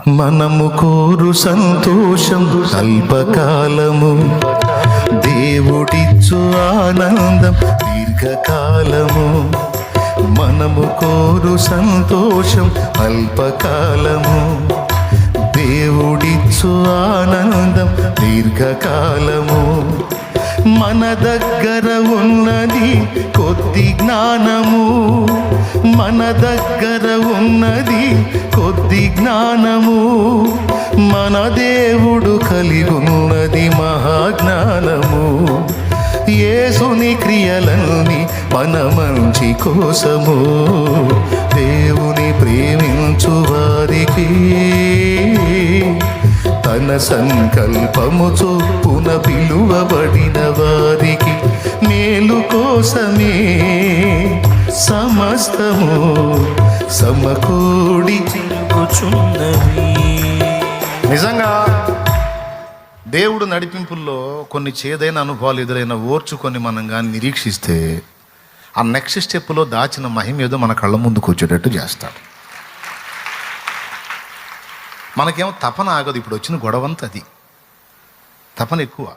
మనము కోరు సంతోషం అల్పకాలము, దేవుడిచ్చు ఆనందం దీర్ఘకాలము. మనము కోరు సంతోషం అల్పకాలము, దేవుడిచ్చు ఆనందం దీర్ఘకాలము. మన దగ్గర ఉన్నది కొద్ది జ్ఞానము, మన దగ్గర ఉన్నది కొద్ది జ్ఞానము. మన దేవుడు కలిగున్నది మహాజ్ఞానము. యేసుని క్రియలన్నీ మన మంచి కోసము, దేవుని ప్రేమించు వారికి తన సంకల్పము చొప్పున పిలువబడిన వారికి మేలు కోసమే సమస్తము సమకూడి చిలుకుచున్నవి. నిజంగా దేవుడు నడిపింపుల్లో కొన్ని చేదైన అనుభవాలు ఎదురైన ఓర్చుకొని మనం కానీ నిరీక్షిస్తే ఆ నెక్స్ట్ స్టెప్లో దాచిన మహిమ ఏదో మన కళ్ళ ముందుకు వచ్చేటట్టు చేస్తాడు. మనకేమో తపన ఆగదు. ఇప్పుడు వచ్చిన గొడవంతా అది, తపన ఎక్కువ.